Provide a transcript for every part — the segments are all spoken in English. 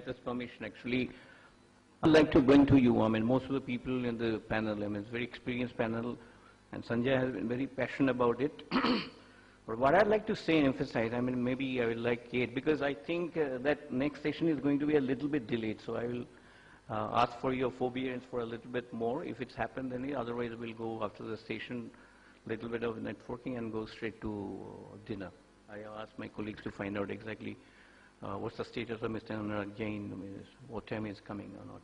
with this permission, actually, I'd like to bring to you, I mean, most of the people in the panel, I mean, it's a very experienced panel, and Sanjay has been very passionate about it. But what I'd like to say and emphasize, I mean, maybe I will like Kate, because I think that next session is going to be a little bit delayed, so I will ask for your forbearance for a little bit more. If it's happened, then otherwise we'll go after the session, little bit of networking and go straight to dinner. I asked my colleagues to find out exactly what's the status of Mr. Anurag Jain, what time is coming or not.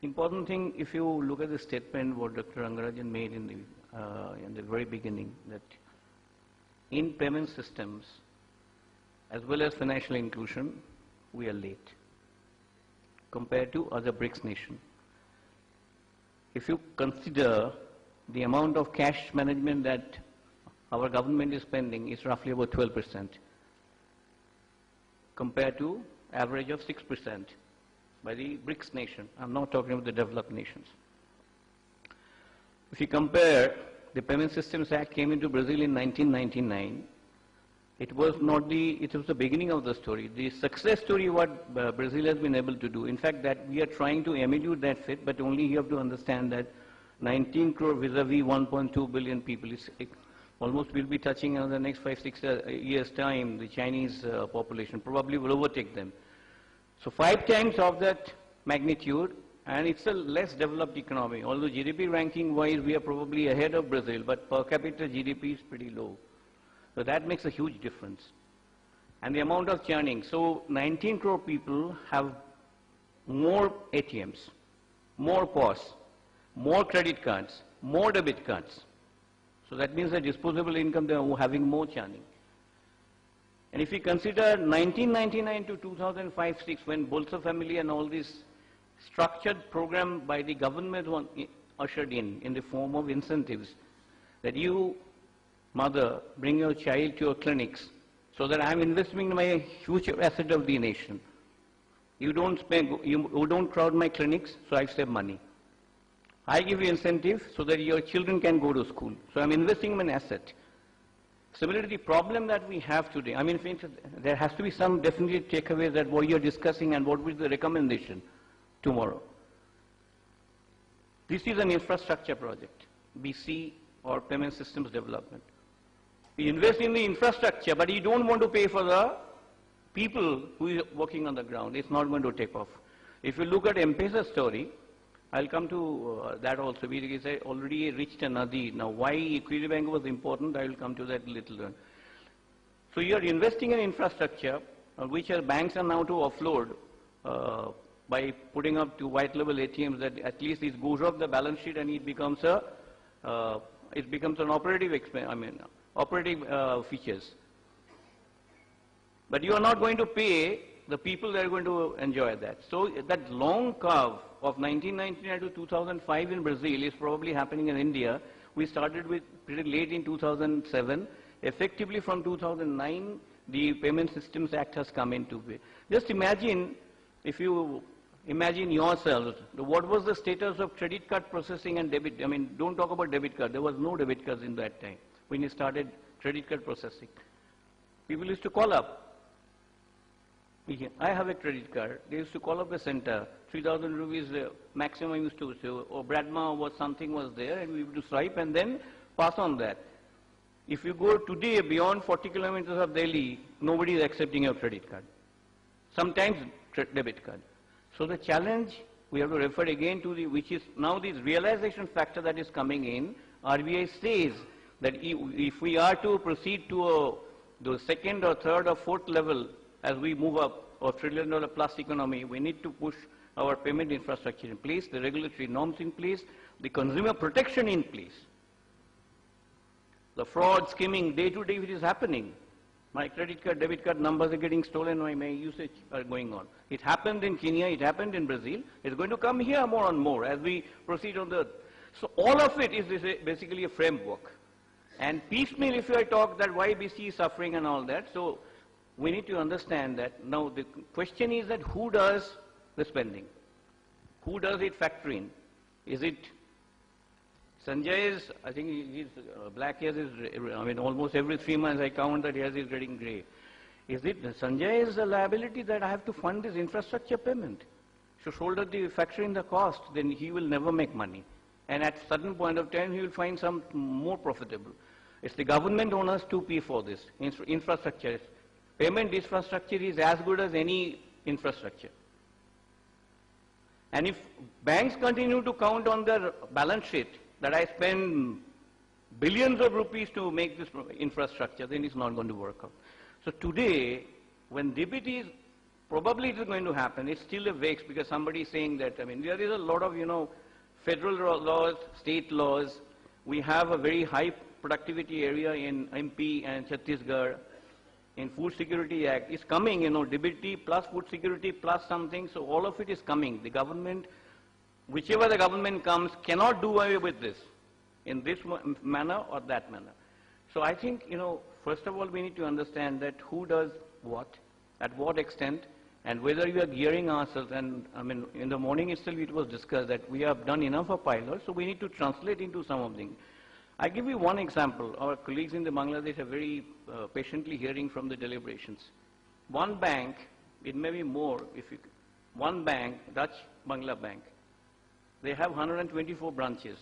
Important thing, if you look at the statement what Dr. Rangarajan made in the very beginning, that in payment systems, as well as financial inclusion, we are late compared to other BRICS nations. If you consider the amount of cash management that our government is spending is roughly about 12% compared to average of 6% by the BRICS nation. I'm not talking about the developed nations. If you compare, the Payment Systems Act came into Brazil in 1999. It was the beginning of the story. The success story what Brazil has been able to do. In fact, that we are trying to emulate that fit, but only you have to understand that 19 crore vis-a-vis 1.2 billion people is almost will be touching in the next 5-6 years time. The Chinese population probably will overtake them. So 5 times of that magnitude, and it's a less developed economy. Although GDP ranking wise we are probably ahead of Brazil, but per capita GDP is pretty low. So that makes a huge difference. And the amount of churning. So 19 crore people have more ATMs, more POS, more credit cards, more debit cards. So that means the disposable income, they are having more churning. And if we consider 1999 to 2005-06, when Bolsa Family and all this structured program by the government was ushered in the form of incentives, that you, mother, bring your child to your clinics so that I'm investing in my future asset of the nation. You don't spend, you don't crowd my clinics, so I save money. I give you incentive so that your children can go to school. So I'm investing in an asset. Similarly, the problem that we have today, I mean, there has to be some definitely takeaways that what you're discussing and what will be the recommendation tomorrow. This is an infrastructure project, BC or payment systems development. We invest in the infrastructure, but you don't want to pay for the people who are working on the ground. It's not going to take off. If you look at M-Pesa's story, I'll come to that also. We already reached a nadi. Now, why Equity Bank was important, I will come to that later. So you are investing in infrastructure, which banks are now to offload by putting up to white level ATMs, that at least it goes off the balance sheet and it becomes an operative expense. I mean, operating features. But you are not going to pay the people that are going to enjoy that. So that long curve of 1999 to 2005 in Brazil is probably happening in India. We started with pretty late in 2007. Effectively from 2009, the Payment Systems Act has come into play. Just imagine, if you imagine yourselves, what was the status of credit card processing and debit? I mean, don't talk about debit card. There was no debit cards in that time when you started credit card processing. People used to call up. I have a credit card. They used to call up the center. 3,000 rupees maximum used to say, or Bradma was something was there, and we used to swipe and then pass on that. If you go today beyond 40 kilometers of Delhi, nobody is accepting your credit card. Sometimes debit card. So the challenge, we have to refer again to which is now this realization factor that is coming in. RBI says that if we are to proceed to the second or third or fourth level as we move up, or $1 trillion plus economy, we need to push our payment infrastructure in place, the regulatory norms in place, the consumer protection in place. The fraud, skimming, day to day which is happening. My credit card, debit card numbers are getting stolen, my usage are going on. It happened in Kenya, it happened in Brazil. It's going to come here more and more as we proceed on the. So all of it is basically a framework. And piecemeal, if I talk that why BC is suffering and all that, so we need to understand that now the question is that who does the spending? Who does it factor in? Is it Sanjay's, I think his black hairs is, I mean almost every 3 months I count that hairs is getting grey. Is it Sanjay is a liability that I have to fund this infrastructure payment? So shoulder the factor in the cost, then he will never make money. And at certain point of time, he will find some more profitable. It's the government owners to pay for this infrastructure. Payment infrastructure is as good as any infrastructure. And if banks continue to count on their balance sheet that I spend billions of rupees to make this infrastructure, then it's not going to work out. So today, when DBT is, probably it is going to happen, it's still a vex because somebody is saying that, I mean, there is a lot of, federal laws, state laws. We have a very high productivity area in MP and Chhattisgarh. In Food Security Act, it's coming, DBT plus food security plus something, so all of it is coming. The government, whichever the government comes, cannot do away with this in this manner or that manner. So I think, first of all, we need to understand that who does what, at what extent, and whether we are gearing ourselves. And I mean, in the morning itself, it was discussed that we have done enough of pilots, so we need to translate into some of them. I give you one example. Our colleagues in the Bangladesh are very patiently hearing from the deliberations. One bank, it may be more, one bank, Dutch Bangla Bank, they have 124 branches,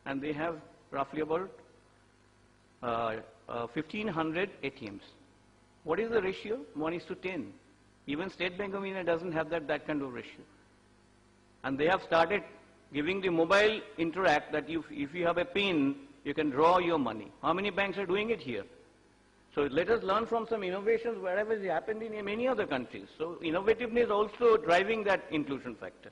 and they have roughly about 1,500 ATMs. What is the ratio? 1:10. Even State Bank of India doesn't have that kind of ratio. And they have started giving the mobile interact that if you have a PIN, you can draw your money. How many banks are doing it here? So let us learn from some innovations wherever it happened in many other countries. So innovativeness is also driving that inclusion factor.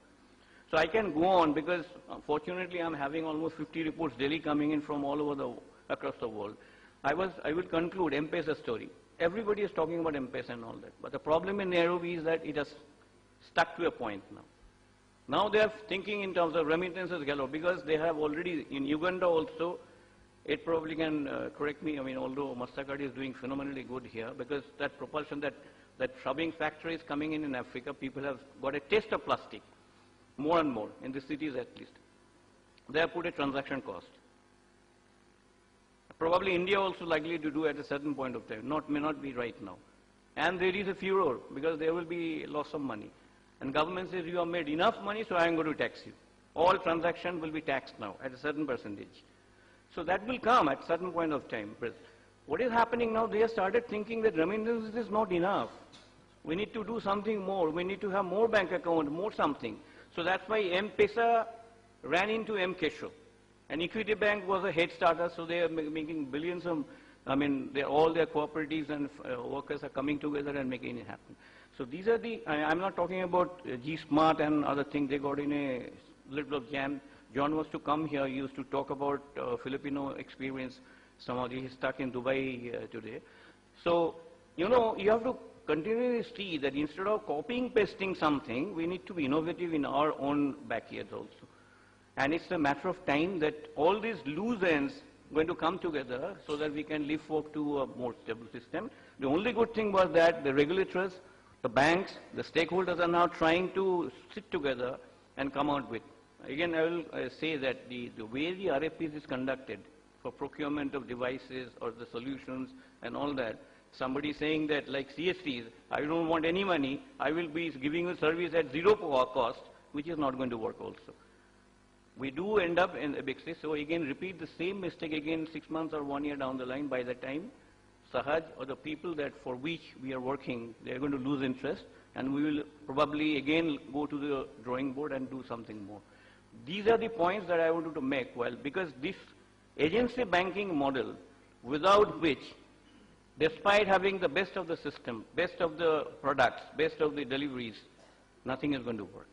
So I can go on because fortunately I'm having almost 50 reports daily coming in from all over across the world. I will conclude M-Pesa story. Everybody is talking about M-Pesa and all that. But the problem in Nairobi is that it has stuck to a point now. Now they are thinking in terms of remittances galore because they have already, in Uganda also, it probably can correct me, I mean, although Mastercard is doing phenomenally good here, because that propulsion, that shrubbing factory is coming in Africa, people have got a taste of plastic, more and more, in the cities at least. They have put a transaction cost. Probably India also likely to do at a certain point of time, may not be right now. And there is a furor, because there will be loss of money. And government says, you have made enough money, so I am going to tax you. All transactions will be taxed now at a certain percentage. So that will come at a certain point of time. But what is happening now, they have started thinking that remittance is not enough. We need to do something more. We need to have more bank account, more something. So that's why M-Pesa ran into M-Kesho. And Equity Bank was a head starter, so they are making billions of, all their cooperatives and workers are coming together and making it happen. So these are I'm not talking about G-Smart and other things. They got in a little bit of jam. John was to come here. He used to talk about Filipino experience. Somebody is stuck in Dubai today. So, you have to continually see that instead of copying, pasting something, we need to be innovative in our own backyards also. And it's a matter of time that all these loose ends are going to come together so that we can lift forward to a more stable system. The only good thing was that the regulators, the banks, the stakeholders are now trying to sit together and come out with. Again, I will say that the way the RFPs is conducted for procurement of devices or the solutions and all that, somebody saying that like CSTs, I don't want any money, I will be giving you service at zero cost, which is not going to work also. We do end up in a big state, so again repeat the same mistake again 6 months or 1 year down the line. By the time Sahaj or the people that for which we are working, they are going to lose interest, and we will probably again go to the drawing board and do something more. These are the points that I wanted to make, because this agency banking model, without which, despite having the best of the system, best of the products, best of the deliveries, nothing is going to work.